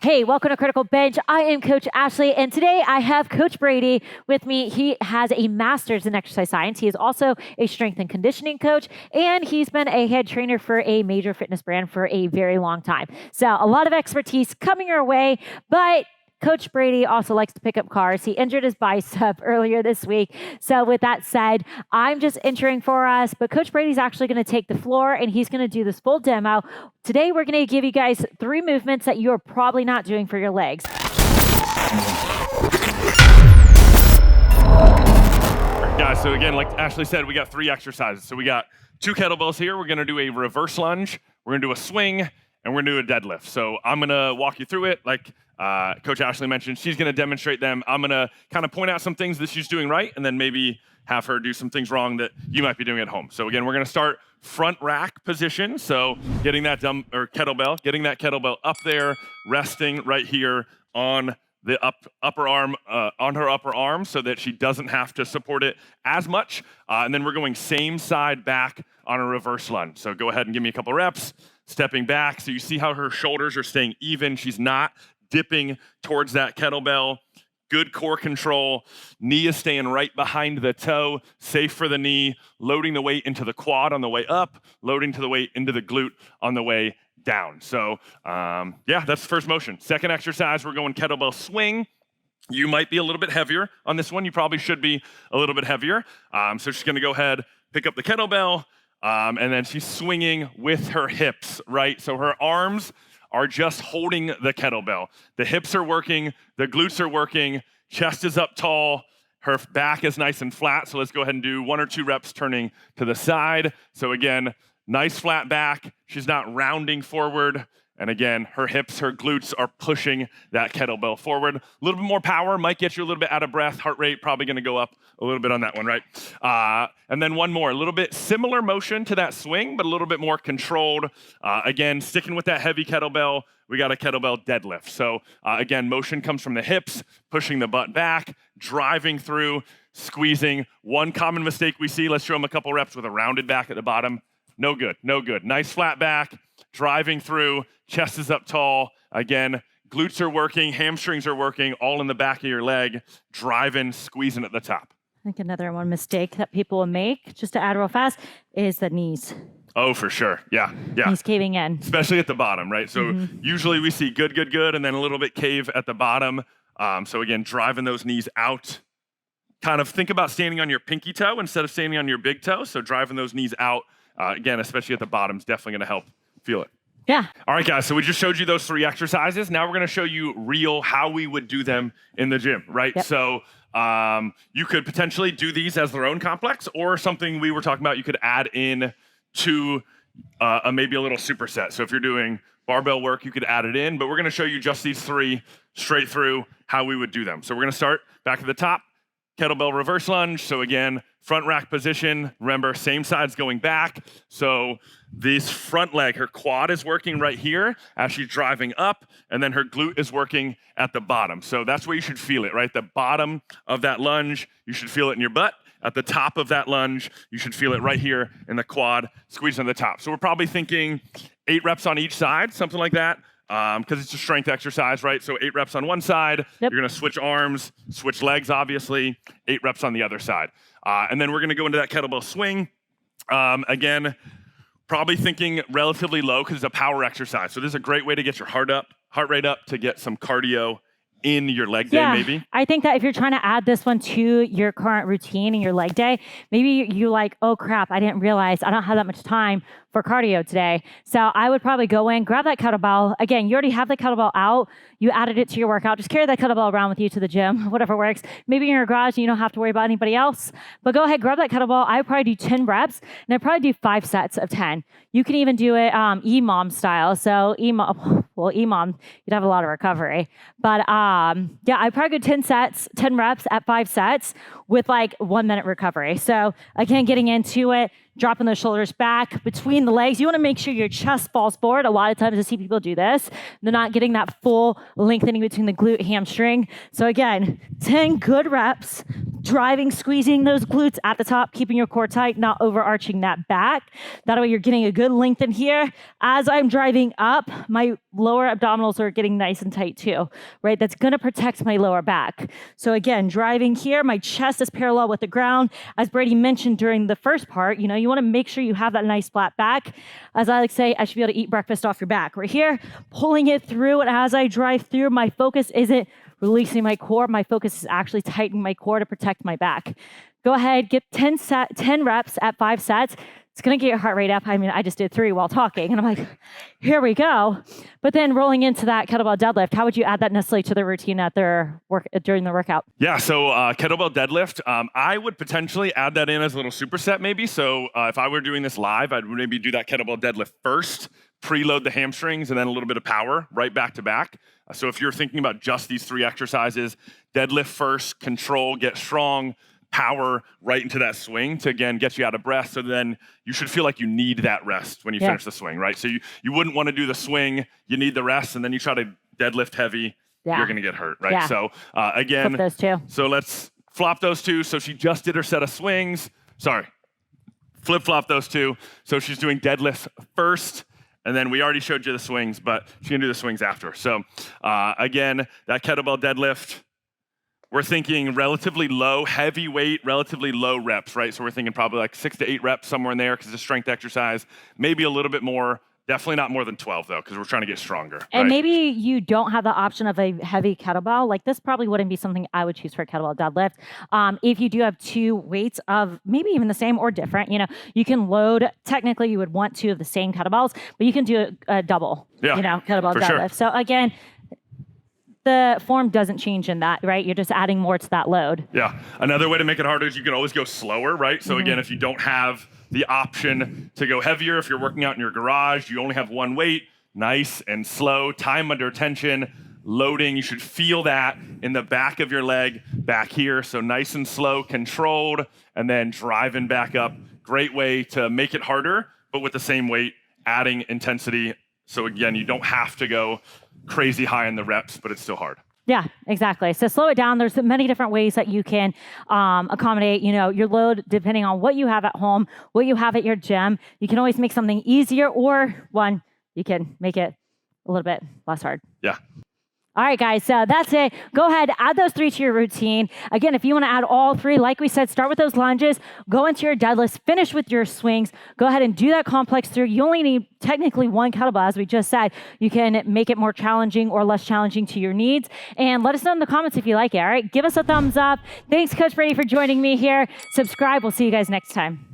Hey, welcome to Critical Bench. I am Coach Ashley, and today I have Coach Brady with me. He has a master's in exercise science. He is also a strength and conditioning coach, and he's been a head trainer for a major fitness brand for a very long time. So a lot of expertise coming your way, but Coach Brady also likes to pick up cars. He injured his bicep earlier this week. So with that said, I'm just entering for us, but Coach Brady's actually going to take the floor and he's going to do this full demo. Today, we're going to give you guys 3 movements that you're probably not doing for your legs. Guys, so again, like Ashley said, we got 3 exercises. So we got 2 kettlebells here. We're going to do a reverse lunge. We're going to do a swing, and we're going to do a deadlift. So I'm going to walk you through it. Like Coach Ashley mentioned, she's going to demonstrate them. I'm going to kind of point out some things that she's doing right, and then maybe have her do some things wrong that you might be doing at home. So again, we're going to start front rack position. So getting that kettlebell up there, resting right here on the upper arm, on her upper arm, so that she doesn't have to support it as much. And then we're going same side back on a reverse lunge. So go ahead and give me a couple reps, stepping back. So you see how her shoulders are staying even. She's not dipping towards that kettlebell. Good core control. Knee is staying right behind the toe, safe for the knee, loading the weight into the quad on the way up, loading to the weight into the glute on the way down. So yeah, that's the first motion. Second exercise, we're going kettlebell swing. You might be a little bit heavier on this one. You probably should be a little bit heavier. So she's gonna go ahead, pick up the kettlebell, and then she's swinging with her hips, right? So her arms are just holding the kettlebell. The hips are working, the glutes are working, chest is up tall, her back is nice and flat. So let's go ahead and do 1 or 2 reps turning to the side. So again, nice flat back. She's not rounding forward. And again, her hips, her glutes are pushing that kettlebell forward. A little bit more power might get you a little bit out of breath. Heart rate probably gonna go up a little bit on that one, right? And then one more, a little bit similar motion to that swing, but a little bit more controlled. Again, sticking with that heavy kettlebell, we got a kettlebell deadlift. So again, motion comes from the hips, pushing the butt back, driving through, squeezing. One common mistake we see, let's show them a couple reps with a rounded back at the bottom. No good, no good. Nice flat back, driving through, chest is up tall. Again, glutes are working, hamstrings are working, all in the back of your leg, driving, squeezing at the top. I think another one mistake that people will make, just to add real fast, is the knees. Oh, for sure. Yeah. Knees caving in. Especially at the bottom, right? So usually we see good, and then a little bit cave at the bottom. So again, driving those knees out. Kind of think about standing on your pinky toe instead of standing on your big toe. So driving those knees out, again, especially at the bottom, is definitely going to help feel it. Yeah. All right, guys, so we just showed you those 3 exercises. Now we're going to show you how we would do them in the gym, right? Yep. So you could potentially do these as their own complex, or something we were talking about, you could add in to maybe a little superset. So if you're doing barbell work, you could add it in, but we're going to show you just these 3 straight through how we would do them. So we're going to start back at the top, kettlebell reverse lunge. So again, front rack position. Remember, same side's going back. So this front leg, her quad is working right here as she's driving up, and then her glute is working at the bottom. So that's where you should feel it, right? The bottom of that lunge, you should feel it in your butt. At the top of that lunge, you should feel it right here in the quad, squeezing the top. So we're probably thinking 8 reps on each side, something like that. Because it's a strength exercise, right? So 8 reps on one side, You're gonna switch arms, switch legs, obviously, 8 reps on the other side. And then we're gonna go into that kettlebell swing. Again, probably thinking relatively low because it's a power exercise. So this is a great way to get your heart rate up, to get some cardio in your leg day, maybe. I think that if you're trying to add this one to your current routine in your leg day, maybe you like, oh crap, I didn't realize I don't have that much time for cardio today. So I would probably go in, grab that kettlebell. Again, you already have the kettlebell out. You added it to your workout. Just carry that kettlebell around with you to the gym, whatever works. Maybe in your garage, you don't have to worry about anybody else. But go ahead, grab that kettlebell. I would probably do 10 reps, and I'd probably do 5 sets of 10. You can even do it EMOM style. So EMOM, you'd have a lot of recovery. But yeah, I'd probably go 10 reps at 5 sets with like 1 minute recovery. So again, getting into it, dropping those shoulders back between the legs. You want to make sure your chest falls forward. A lot of times I see people do this. They're not getting that full lengthening between the glute hamstring. So again, 10 good reps, driving, squeezing those glutes at the top, keeping your core tight, not overarching that back. That way you're getting a good length in here. As I'm driving up, my lower abdominals are getting nice and tight too, right? That's gonna protect my lower back. So again, driving here, my chest is parallel with the ground. As Brady mentioned during the first part, you wanna make sure you have that nice flat back. As I like to say, I should be able to eat breakfast off your back. Right here, pulling it through, and as I drive through, my focus isn't releasing my core. My focus is actually tightening my core to protect my back. Go ahead, get 10 reps at 5 sets. It's gonna get your heart rate up. I mean, I just did 3 while talking, and I'm like, here we go. But then rolling into that kettlebell deadlift, how would you add that necessarily to the routine during the workout? Yeah, so kettlebell deadlift, I would potentially add that in as a little superset maybe. So if I were doing this live, I'd maybe do that kettlebell deadlift first, preload the hamstrings, and then a little bit of power right back to back. So if you're thinking about just these 3 exercises, deadlift first, control, get strong, power right into that swing to, again, get you out of breath. So then you should feel like you need that rest when you finish the swing, right? So you wouldn't want to do the swing, you need the rest, and then you try to deadlift heavy, you're going to get hurt, right? So again, flip those 2. So let's flop those 2. So she just did her set of swings. Sorry, flip-flop those 2. So she's doing deadlift first, and then we already showed you the swings, but she's going to do the swings after. So again, that kettlebell deadlift, we're thinking relatively low, heavy weight, relatively low reps, right? So we're thinking probably like 6 to 8 reps somewhere in there because it's a strength exercise. Maybe a little bit more. Definitely not more than 12 though, because we're trying to get stronger. And maybe you don't have the option of a heavy kettlebell. Like this probably wouldn't be something I would choose for a kettlebell deadlift. If you do have 2 weights of maybe even the same or different, you can load. Technically, you would want 2 of the same kettlebells, but you can do a double, kettlebell deadlift. Sure. So again, the form doesn't change in that, right? You're just adding more to that load. Yeah. Another way to make it harder is you can always go slower, right? So again, if you don't have the option to go heavier, if you're working out in your garage, you only have 1 weight, nice and slow, time under tension, loading. You should feel that in the back of your leg back here. So nice and slow, controlled, and then driving back up. Great way to make it harder, but with the same weight, adding intensity. So again, you don't have to go crazy high in the reps, but it's still hard. Yeah, exactly. So slow it down. There's many different ways that you can accommodate, your load depending on what you have at home, what you have at your gym. You can always make something easier, or you can make it a little bit less hard. Yeah. All right, guys, so that's it. Go ahead, add those 3 to your routine. Again, if you want to add all 3, like we said, start with those lunges, go into your deadlifts, finish with your swings, go ahead and do that complex through. You only need technically 1 kettlebell, as we just said. You can make it more challenging or less challenging to your needs. And let us know in the comments if you like it, all right? Give us a thumbs up. Thanks, Coach Brady, for joining me here. Subscribe. We'll see you guys next time.